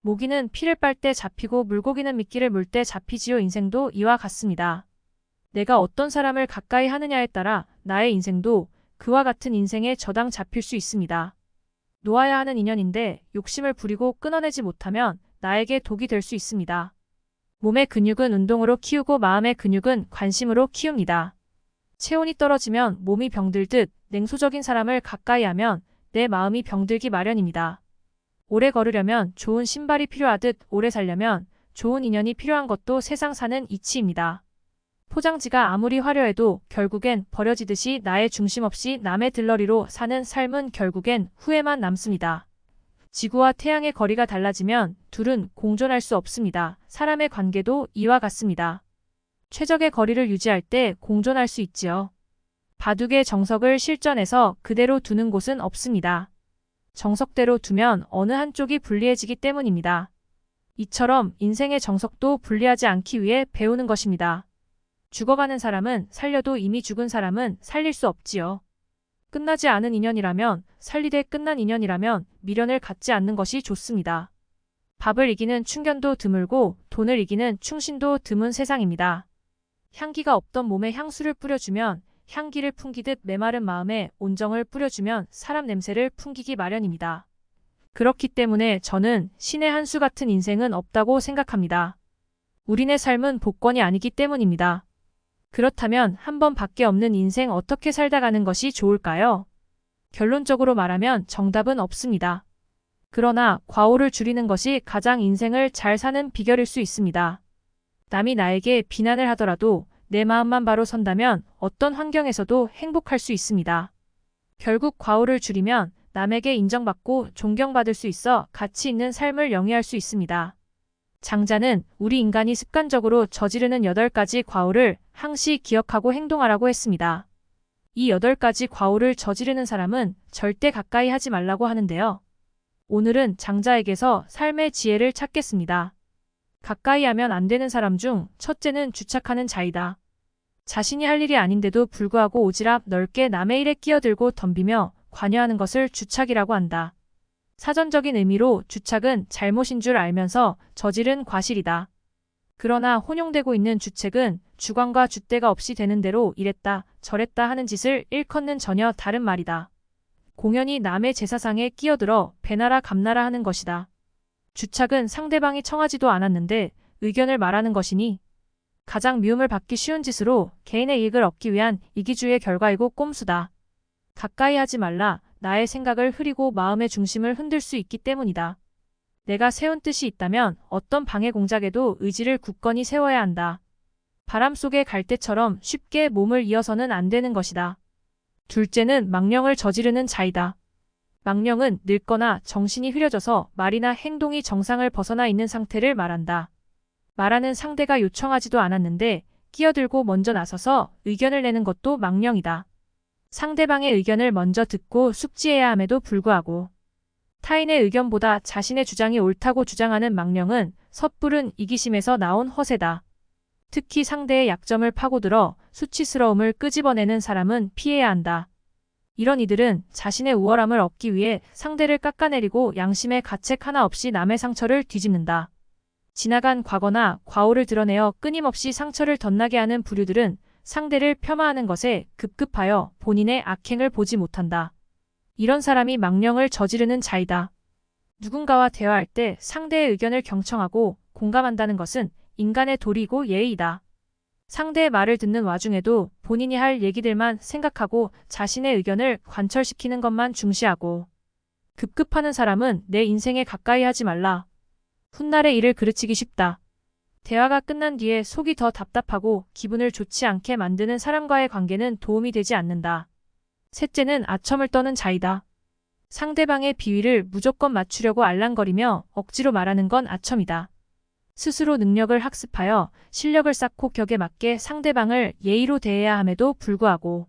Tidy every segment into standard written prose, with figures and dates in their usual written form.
모기는 피를 빨 때 잡히고 물고기는 미끼를 물 때 잡히지요. 인생도 이와 같습니다. 내가 어떤 사람을 가까이 하느냐에 따라 나의 인생도 그와 같은 인생에 저당 잡힐 수 있습니다. 놓아야 하는 인연인데 욕심을 부리고 끊어내지 못하면 나에게 독이 될 수 있습니다. 몸의 근육은 운동으로 키우고 마음의 근육은 관심으로 키웁니다. 체온이 떨어지면 몸이 병들듯 냉소적인 사람을 가까이 하면 내 마음이 병들기 마련입니다. 오래 걸으려면 좋은 신발이 필요하듯 오래 살려면 좋은 인연이 필요한 것도 세상 사는 이치입니다. 포장지가 아무리 화려해도 결국엔 버려지듯이 나의 중심 없이 남의 들러리로 사는 삶은 결국엔 후회만 남습니다. 지구와 태양의 거리가 달라지면 둘은 공존할 수 없습니다. 사람의 관계도 이와 같습니다. 최적의 거리를 유지할 때 공존할 수 있지요. 바둑의 정석을 실전에서 그대로 두는 곳은 없습니다. 정석대로 두면 어느 한쪽이 불리해지기 때문입니다. 이처럼 인생의 정석도 불리하지 않기 위해 배우는 것입니다. 죽어가는 사람은 살려도 이미 죽은 사람은 살릴 수 없지요. 끝나지 않은 인연이라면, 살리되 끝난 인연이라면 미련을 갖지 않는 것이 좋습니다. 밥을 이기는 충견도 드물고 돈을 이기는 충신도 드문 세상입니다. 향기가 없던 몸에 향수를 뿌려주면 향기를 풍기듯 메마른 마음에 온정을 뿌려주면 사람 냄새를 풍기기 마련입니다. 그렇기 때문에 저는 신의 한 수 같은 인생은 없다고 생각합니다. 우리네 삶은 복권이 아니기 때문입니다. 그렇다면 한 번밖에 없는 인생 어떻게 살다 가는 것이 좋을까요? 결론적으로 말하면 정답은 없습니다. 그러나 과오를 줄이는 것이 가장 인생을 잘 사는 비결일 수 있습니다. 남이 나에게 비난을 하더라도 내 마음만 바로 선다면 어떤 환경에서도 행복할 수 있습니다. 결국 과오를 줄이면 남에게 인정받고 존경받을 수 있어 가치 있는 삶을 영위할 수 있습니다. 장자는 우리 인간이 습관적으로 저지르는 8가지 과오를 항시 기억하고 행동하라고 했습니다. 이 8가지 과오를 저지르는 사람은 절대 가까이 하지 말라고 하는데요. 오늘은 장자에게서 삶의 지혜를 찾겠습니다. 가까이 하면 안 되는 사람 중 첫째는 주착하는 자이다. 자신이 할 일이 아닌데도 불구하고 오지랖 넓게 남의 일에 끼어들고 덤비며 관여하는 것을 주착이라고 한다. 사전적인 의미로 주착은 잘못인 줄 알면서 저지른 과실이다. 그러나 혼용되고 있는 주책은 주관과 줏대가 없이 되는 대로 이랬다 저랬다 하는 짓을 일컫는 전혀 다른 말이다. 공연히 남의 제사상에 끼어들어 배나라 감나라 하는 것이다. 주착은 상대방이 청하지도 않았는데 의견을 말하는 것이니 가장 미움을 받기 쉬운 짓으로 개인의 이익을 얻기 위한 이기주의의 결과이고 꼼수다. 가까이 하지 말라. 나의 생각을 흐리고 마음의 중심을 흔들 수 있기 때문이다. 내가 세운 뜻이 있다면 어떤 방해 공작에도 의지를 굳건히 세워야 한다. 바람 속의 갈대처럼 쉽게 몸을 이어서는 안 되는 것이다. 둘째는 망령을 저지르는 자이다. 망령은 늙거나 정신이 흐려져서 말이나 행동이 정상을 벗어나 있는 상태를 말한다. 말하는 상대가 요청하지도 않았는데 끼어들고 먼저 나서서 의견을 내는 것도 망령이다. 상대방의 의견을 먼저 듣고 숙지해야 함에도 불구하고 타인의 의견보다 자신의 주장이 옳다고 주장하는 망령은 섣부른 이기심에서 나온 허세다. 특히 상대의 약점을 파고들어 수치스러움을 끄집어내는 사람은 피해야 한다. 이런 이들은 자신의 우월함을 얻기 위해 상대를 깎아내리고 양심의 가책 하나 없이 남의 상처를 뒤집는다. 지나간 과거나 과오를 드러내어 끊임없이 상처를 덧나게 하는 부류들은 상대를 폄하하는 것에 급급하여 본인의 악행을 보지 못한다. 이런 사람이 망령을 저지르는 자이다. 누군가와 대화할 때 상대의 의견을 경청하고 공감한다는 것은 인간의 도리이고 예의이다. 상대의 말을 듣는 와중에도 본인이 할 얘기들만 생각하고 자신의 의견을 관철시키는 것만 중시하고 급급하는 사람은 내 인생에 가까이 하지 말라. 훗날의 일을 그르치기 쉽다. 대화가 끝난 뒤에 속이 더 답답하고 기분을 좋지 않게 만드는 사람과의 관계는 도움이 되지 않는다. 셋째는 아첨을 떠는 자이다. 상대방의 비위를 무조건 맞추려고 알랑거리며 억지로 말하는 건 아첨이다. 스스로 능력을 학습하여 실력을 쌓고 격에 맞게 상대방을 예의로 대해야 함에도 불구하고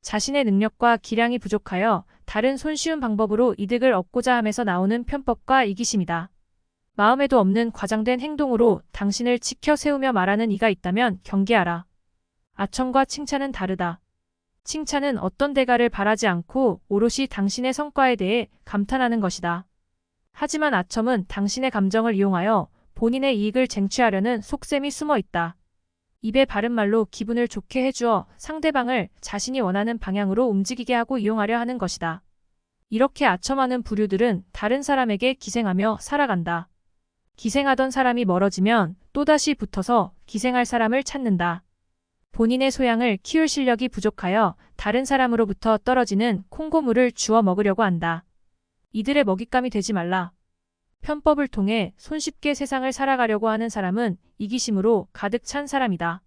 자신의 능력과 기량이 부족하여 다른 손쉬운 방법으로 이득을 얻고자 함에서 나오는 편법과 이기심이다. 마음에도 없는 과장된 행동으로 당신을 치켜 세우며 말하는 이가 있다면 경계하라. 아첨과 칭찬은 다르다. 칭찬은 어떤 대가를 바라지 않고 오롯이 당신의 성과에 대해 감탄하는 것이다. 하지만 아첨은 당신의 감정을 이용하여 본인의 이익을 쟁취하려는 속셈이 숨어 있다. 입에 바른 말로 기분을 좋게 해주어 상대방을 자신이 원하는 방향으로 움직이게 하고 이용하려 하는 것이다. 이렇게 아첨하는 부류들은 다른 사람에게 기생하며 살아간다. 기생하던 사람이 멀어지면 또다시 붙어서 기생할 사람을 찾는다. 본인의 소양을 키울 실력이 부족하여 다른 사람으로부터 떨어지는 콩고물을 주워 먹으려고 한다. 이들의 먹잇감이 되지 말라. 편법을 통해 손쉽게 세상을 살아가려고 하는 사람은 이기심으로 가득 찬 사람이다.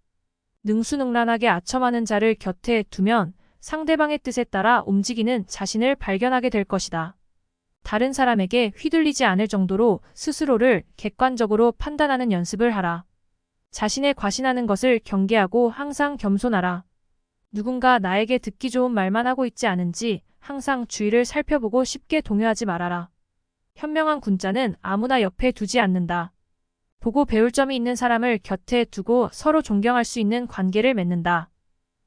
능수능란하게 아첨하는 자를 곁에 두면 상대방의 뜻에 따라 움직이는 자신을 발견하게 될 것이다. 다른 사람에게 휘둘리지 않을 정도로 스스로를 객관적으로 판단하는 연습을 하라. 자신의 과신하는 것을 경계하고 항상 겸손하라. 누군가 나에게 듣기 좋은 말만 하고 있지 않은지 항상 주위를 살펴보고 쉽게 동요하지 말아라. 현명한 군자는 아무나 옆에 두지 않는다. 보고 배울 점이 있는 사람을 곁에 두고 서로 존경할 수 있는 관계를 맺는다.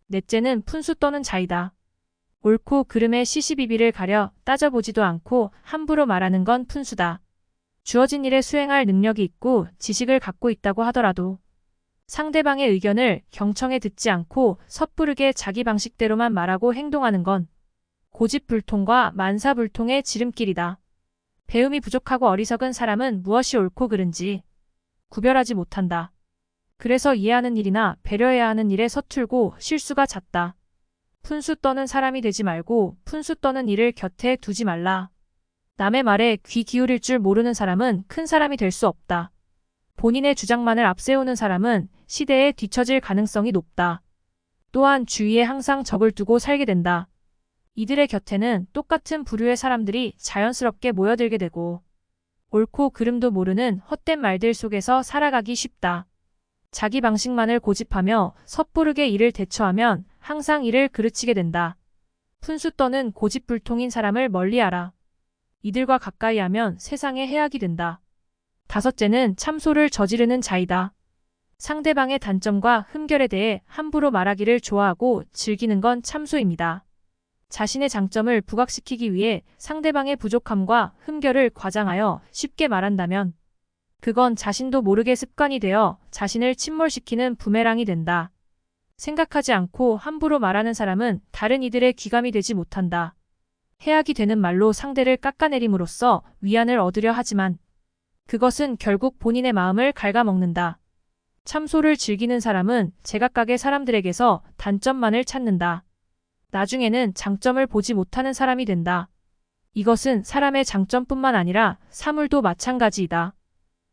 넷째는 푼수 떠는 자이다. 옳고 그름의 시시비비를 가려 따져보지도 않고 함부로 말하는 건 푼수다. 주어진 일에 수행할 능력이 있고 지식을 갖고 있다고 하더라도 상대방의 의견을 경청해 듣지 않고 섣부르게 자기 방식대로만 말하고 행동하는 건 고집불통과 만사불통의 지름길이다. 배움이 부족하고 어리석은 사람은 무엇이 옳고 그른지 구별하지 못한다. 그래서 이해하는 일이나 배려해야 하는 일에 서툴고 실수가 잦다. 푼수 떠는 사람이 되지 말고 푼수 떠는 일을 곁에 두지 말라. 남의 말에 귀 기울일 줄 모르는 사람은 큰 사람이 될 수 없다. 본인의 주장만을 앞세우는 사람은 시대에 뒤처질 가능성이 높다. 또한 주위에 항상 적을 두고 살게 된다. 이들의 곁에는 똑같은 부류의 사람들이 자연스럽게 모여들게 되고 옳고 그름도 모르는 헛된 말들 속에서 살아가기 쉽다. 자기 방식만을 고집하며 섣부르게 일을 대처하면 항상 일을 그르치게 된다. 푼수 떠는 고집불통인 사람을 멀리하라. 이들과 가까이 하면 세상에 해악이 된다. 다섯째는 참소를 저지르는 자이다. 상대방의 단점과 흠결에 대해 함부로 말하기를 좋아하고 즐기는 건 참소입니다. 자신의 장점을 부각시키기 위해 상대방의 부족함과 흠결을 과장하여 쉽게 말한다면 그건 자신도 모르게 습관이 되어 자신을 침몰시키는 부메랑이 된다. 생각하지 않고 함부로 말하는 사람은 다른 이들의 귀감이 되지 못한다. 해악이 되는 말로 상대를 깎아내림으로써 위안을 얻으려 하지만 그것은 결국 본인의 마음을 갉아먹는다. 참소를 즐기는 사람은 제각각의 사람들에게서 단점만을 찾는다. 나중에는 장점을 보지 못하는 사람이 된다. 이것은 사람의 장점뿐만 아니라 사물도 마찬가지이다.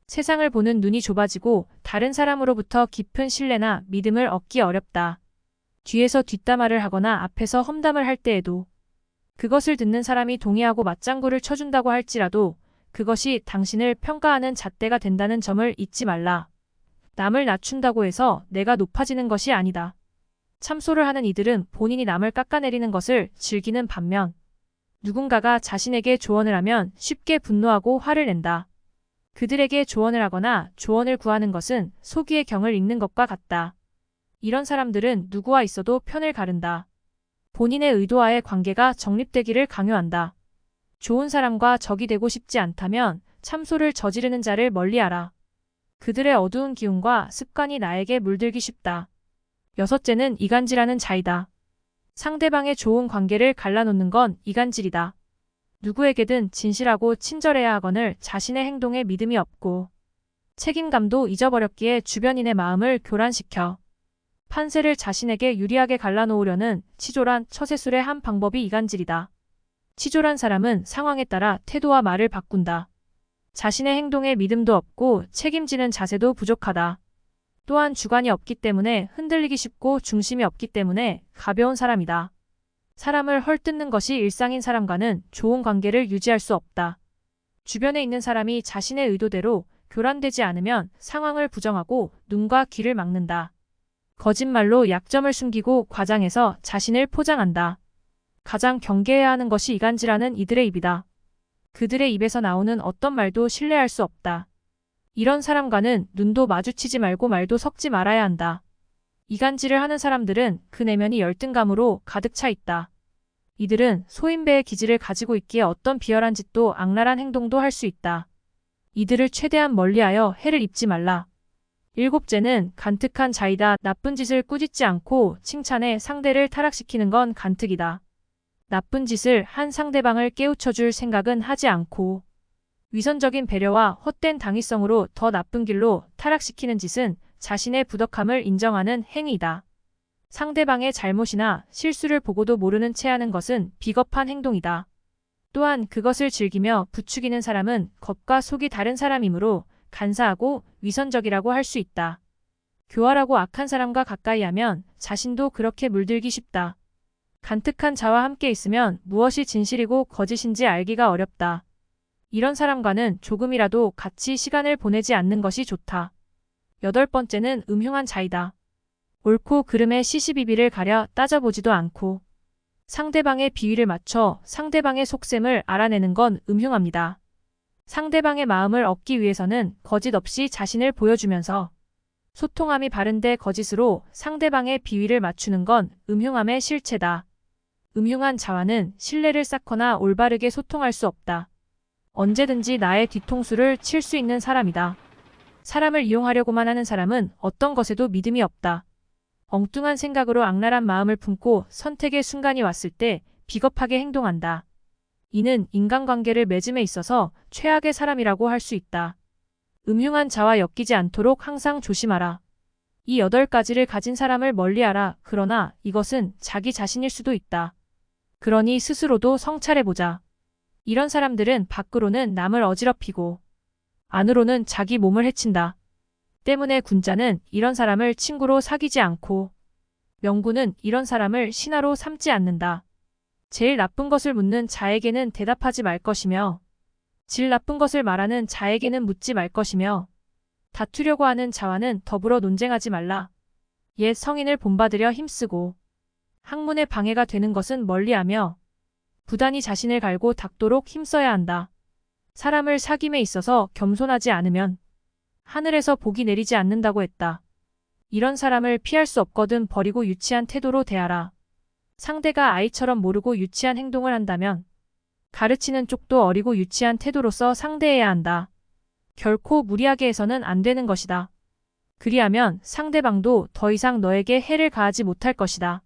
세상을 보는 눈이 좁아지고 다른 사람으로부터 깊은 신뢰나 믿음을 얻기 어렵다. 뒤에서 뒷담화를 하거나 앞에서 험담을 할 때에도 그것을 듣는 사람이 동의하고 맞장구를 쳐준다고 할지라도 그것이 당신을 평가하는 잣대가 된다는 점을 잊지 말라. 남을 낮춘다고 해서 내가 높아지는 것이 아니다. 참소를 하는 이들은 본인이 남을 깎아내리는 것을 즐기는 반면 누군가가 자신에게 조언을 하면 쉽게 분노하고 화를 낸다. 그들에게 조언을 하거나 조언을 구하는 것은 소기의 경을 읽는 것과 같다. 이런 사람들은 누구와 있어도 편을 가른다. 본인의 의도와의 관계가 정립되기를 강요한다. 좋은 사람과 적이 되고 싶지 않다면 참소를 저지르는 자를 멀리하라. 그들의 어두운 기운과 습관이 나에게 물들기 쉽다. 여섯째는 이간질하는 자이다. 상대방의 좋은 관계를 갈라놓는 건 이간질이다. 누구에게든 진실하고 친절해야 하거늘 자신의 행동에 믿음이 없고 책임감도 잊어버렸기에 주변인의 마음을 교란시켜 판세를 자신에게 유리하게 갈라놓으려는 치졸한 처세술의 한 방법이 이간질이다. 치졸한 사람은 상황에 따라 태도와 말을 바꾼다. 자신의 행동에 믿음도 없고 책임지는 자세도 부족하다. 또한 주관이 없기 때문에 흔들리기 쉽고 중심이 없기 때문에 가벼운 사람이다. 사람을 헐뜯는 것이 일상인 사람과는 좋은 관계를 유지할 수 없다. 주변에 있는 사람이 자신의 의도대로 교란되지 않으면 상황을 부정하고 눈과 귀를 막는다. 거짓말로 약점을 숨기고 과장해서 자신을 포장한다. 가장 경계해야 하는 것이 이간질하는 이들의 입이다. 그들의 입에서 나오는 어떤 말도 신뢰할 수 없다. 이런 사람과는 눈도 마주치지 말고 말도 섞지 말아야 한다. 이간질을 하는 사람들은 그 내면이 열등감으로 가득 차 있다. 이들은 소인배의 기질을 가지고 있기에 어떤 비열한 짓도 악랄한 행동도 할 수 있다. 이들을 최대한 멀리하여 해를 입지 말라. 일곱째는 간특한 자이다. 나쁜 짓을 꾸짖지 않고 칭찬해 상대를 타락시키는 건 간특이다. 나쁜 짓을 한 상대방을 깨우쳐줄 생각은 하지 않고 위선적인 배려와 헛된 당위성으로 더 나쁜 길로 타락시키는 짓은 자신의 부덕함을 인정하는 행위이다. 상대방의 잘못이나 실수를 보고도 모르는 채 하는 것은 비겁한 행동이다. 또한 그것을 즐기며 부추기는 사람은 겉과 속이 다른 사람이므로 간사하고 위선적이라고 할 수 있다. 교활하고 악한 사람과 가까이 하면 자신도 그렇게 물들기 쉽다. 간특한 자와 함께 있으면 무엇이 진실이고 거짓인지 알기가 어렵다. 이런 사람과는 조금이라도 같이 시간을 보내지 않는 것이 좋다. 여덟 번째는 음흉한 자이다. 옳고 그름의 시시비비를 가려 따져보지도 않고 상대방의 비위를 맞춰 상대방의 속셈을 알아내는 건 음흉합니다. 상대방의 마음을 얻기 위해서는 거짓 없이 자신을 보여주면서 소통함이 바른데 거짓으로 상대방의 비위를 맞추는 건 음흉함의 실체다. 음흉한 자와는 신뢰를 쌓거나 올바르게 소통할 수 없다. 언제든지 나의 뒤통수를 칠 수 있는 사람이다. 사람을 이용하려고만 하는 사람은 어떤 것에도 믿음이 없다. 엉뚱한 생각으로 악랄한 마음을 품고 선택의 순간이 왔을 때 비겁하게 행동한다. 이는 인간관계를 맺음에 있어서 최악의 사람이라고 할 수 있다. 음흉한 자와 엮이지 않도록 항상 조심하라. 이 8가지를 가진 사람을 멀리하라. 그러나 이것은 자기 자신일 수도 있다. 그러니 스스로도 성찰해보자. 이런 사람들은 밖으로는 남을 어지럽히고 안으로는 자기 몸을 해친다. 때문에 군자는 이런 사람을 친구로 사귀지 않고 명군은 이런 사람을 신하로 삼지 않는다. 제일 나쁜 것을 묻는 자에게는 대답하지 말 것이며 질 나쁜 것을 말하는 자에게는 묻지 말 것이며 다투려고 하는 자와는 더불어 논쟁하지 말라. 옛 성인을 본받으려 힘쓰고 학문에 방해가 되는 것은 멀리하며 부단히 자신을 갈고 닦도록 힘써야 한다. 사람을 사귐에 있어서 겸손하지 않으면 하늘에서 복이 내리지 않는다고 했다. 이런 사람을 피할 수 없거든 버리고 유치한 태도로 대하라. 상대가 아이처럼 모르고 유치한 행동을 한다면 가르치는 쪽도 어리고 유치한 태도로서 상대해야 한다. 결코 무리하게 해서는 안 되는 것이다. 그리하면 상대방도 더 이상 너에게 해를 가하지 못할 것이다.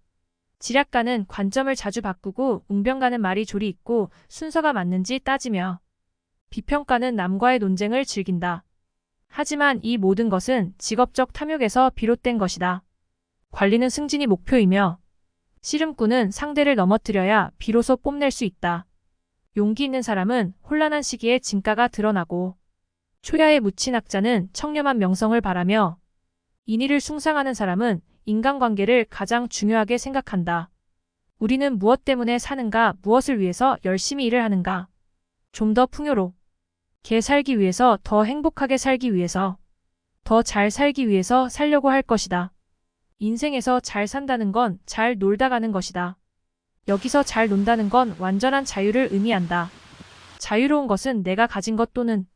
지략가는 관점을 자주 바꾸고 웅변가는 말이 조리 있고 순서가 맞는지 따지며 비평가는 남과의 논쟁을 즐긴다. 하지만 이 모든 것은 직업적 탐욕에서 비롯된 것이다. 관리는 승진이 목표이며 씨름꾼은 상대를 넘어뜨려야 비로소 뽐낼 수 있다. 용기 있는 사람은 혼란한 시기에 진가가 드러나고 초야에 묻힌 학자는 청렴한 명성을 바라며 인의를 숭상하는 사람은 인간관계를 가장 중요하게 생각한다. 우리는 무엇 때문에 사는가, 무엇을 위해서 열심히 일을 하는가, 좀 더 풍요롭게 살기 위해서, 더 행복하게 살기 위해서, 더 잘 살기 위해서 살려고 할 것이다. 인생에서 잘 산다는 건 잘 놀다 가는 것이다. 여기서 잘 논다는 건 완전한 자유를 의미한다. 자유로운 것은 내가 가진 것 또는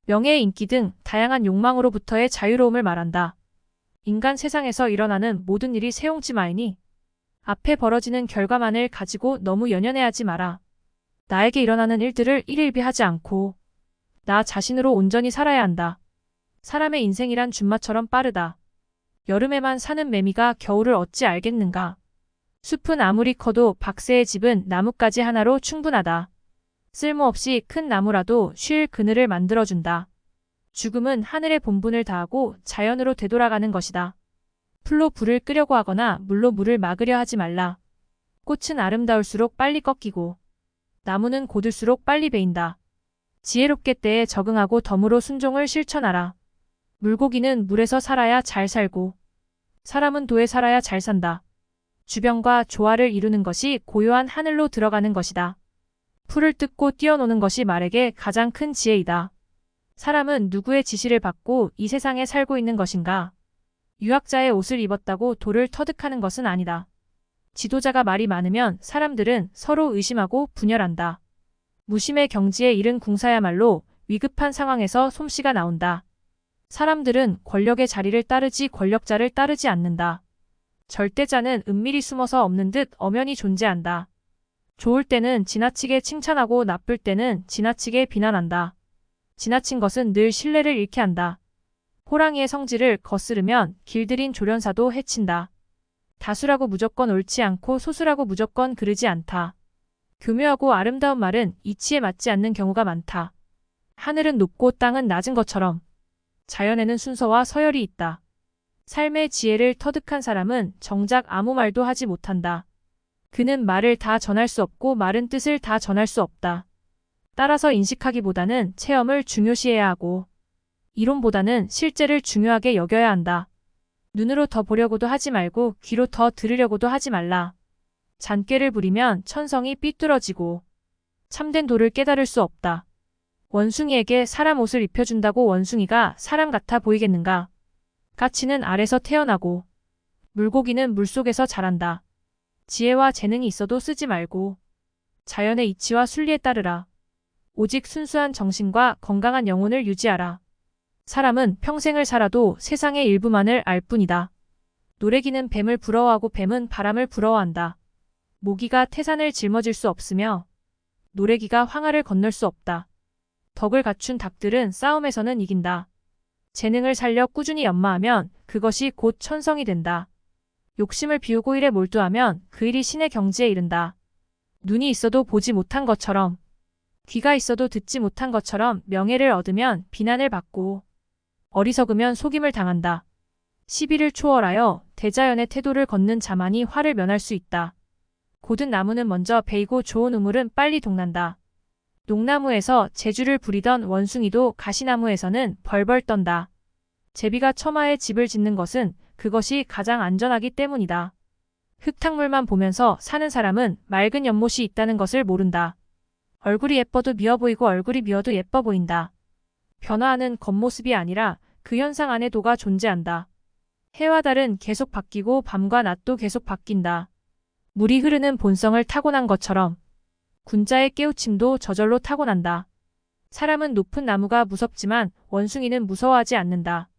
명예, 인기 등 다양한 욕망으로부터의 자유로움을 말한다. 인간 세상에서 일어나는 모든 일이 세옹지마이니 앞에 벌어지는 결과만을 가지고 너무 연연해하지 마라. 나에게 일어나는 일들을 일일비하지 않고 나 자신으로 온전히 살아야 한다. 사람의 인생이란 준마처럼 빠르다. 여름에만 사는 매미가 겨울을 어찌 알겠는가. 숲은 아무리 커도 박새의 집은 나뭇가지 하나로 충분하다. 쓸모없이 큰 나무라도 쉴 그늘을 만들어준다. 죽음은 하늘의 본분을 다하고 자연으로 되돌아가는 것이다. 풀로 불을 끄려고 하거나 물로 물을 막으려 하지 말라. 꽃은 아름다울수록 빨리 꺾이고 나무는 고들수록 빨리 베인다. 지혜롭게 때에 적응하고 덤으로 순종을 실천하라. 물고기는 물에서 살아야 잘 살고 사람은 도에 살아야 잘 산다. 주변과 조화를 이루는 것이 고요한 하늘로 들어가는 것이다. 풀을 뜯고 뛰어노는 것이 말에게 가장 큰 지혜이다. 사람은 누구의 지시를 받고 이 세상에 살고 있는 것인가? 유학자의 옷을 입었다고 돌을 터득하는 것은 아니다. 지도자가 말이 많으면 사람들은 서로 의심하고 분열한다. 무심의 경지에 이른 궁사야말로 위급한 상황에서 솜씨가 나온다. 사람들은 권력의 자리를 따르지 권력자를 따르지 않는다. 절대자는 은밀히 숨어서 없는 듯 엄연히 존재한다. 좋을 때는 지나치게 칭찬하고 나쁠 때는 지나치게 비난한다. 지나친 것은 늘 신뢰를 잃게 한다. 호랑이의 성질을 거스르면 길들인 조련사도 해친다. 다수라고 무조건 옳지 않고 소수라고 무조건 그르지 않다. 교묘하고 아름다운 말은 이치에 맞지 않는 경우가 많다. 하늘은 높고 땅은 낮은 것처럼 자연에는 순서와 서열이 있다. 삶의 지혜를 터득한 사람은 정작 아무 말도 하지 못한다. 그는 말을 다 전할 수 없고 말은 뜻을 다 전할 수 없다. 따라서 인식하기보다는 체험을 중요시해야 하고 이론보다는 실제를 중요하게 여겨야 한다. 눈으로 더 보려고도 하지 말고 귀로 더 들으려고도 하지 말라. 잔꾀를 부리면 천성이 삐뚤어지고 참된 도를 깨달을 수 없다. 원숭이에게 사람 옷을 입혀준다고 원숭이가 사람 같아 보이겠는가? 가치는 알에서 태어나고 물고기는 물속에서 자란다. 지혜와 재능이 있어도 쓰지 말고 자연의 이치와 순리에 따르라. 오직 순수한 정신과 건강한 영혼을 유지하라. 사람은 평생을 살아도 세상의 일부만을 알 뿐이다. 노래기는 뱀을 부러워하고 뱀은 바람을 부러워한다. 모기가 태산을 짊어질 수 없으며 노래기가 황하를 건널 수 없다. 덕을 갖춘 닭들은 싸움에서는 이긴다. 재능을 살려 꾸준히 연마하면 그것이 곧 천성이 된다. 욕심을 비우고 일에 몰두하면 그 일이 신의 경지에 이른다. 눈이 있어도 보지 못한 것처럼 귀가 있어도 듣지 못한 것처럼 명예를 얻으면 비난을 받고 어리석으면 속임을 당한다. 시비를 초월하여 대자연의 태도를 걷는 자만이 화를 면할 수 있다. 고든 나무는 먼저 베이고 좋은 우물은 빨리 동난다. 농나무에서 재주를 부리던 원숭이도 가시나무에서는 벌벌 떤다. 제비가 처마에 집을 짓는 것은 그것이 가장 안전하기 때문이다. 흙탕물만 보면서 사는 사람은 맑은 연못이 있다는 것을 모른다. 얼굴이 예뻐도 미워 보이고 얼굴이 미워도 예뻐 보인다. 변화하는 겉모습이 아니라 그 현상 안에 도가 존재한다. 해와 달은 계속 바뀌고 밤과 낮도 계속 바뀐다. 물이 흐르는 본성을 타고난 것처럼 군자의 깨우침도 저절로 타고난다. 사람은 높은 나무가 무섭지만 원숭이는 무서워하지 않는다.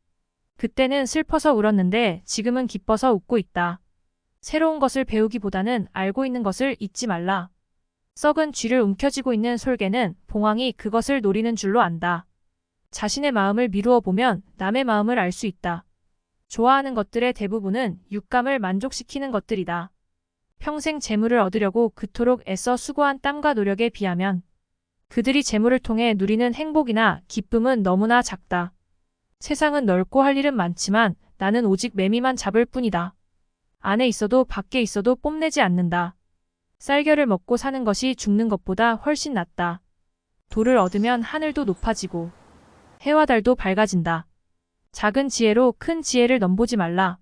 그때는 슬퍼서 울었는데 지금은 기뻐서 웃고 있다. 새로운 것을 배우기보다는 알고 있는 것을 잊지 말라. 썩은 쥐를 움켜쥐고 있는 솔개는 봉황이 그것을 노리는 줄로 안다. 자신의 마음을 미루어 보면 남의 마음을 알 수 있다. 좋아하는 것들의 대부분은 육감을 만족시키는 것들이다. 평생 재물을 얻으려고 그토록 애써 수고한 땀과 노력에 비하면 그들이 재물을 통해 누리는 행복이나 기쁨은 너무나 작다. 세상은 넓고 할 일은 많지만 나는 오직 매미만 잡을 뿐이다. 안에 있어도 밖에 있어도 뽐내지 않는다. 쌀겨를 먹고 사는 것이 죽는 것보다 훨씬 낫다. 도를 얻으면 하늘도 높아지고 해와 달도 밝아진다. 작은 지혜로 큰 지혜를 넘보지 말라.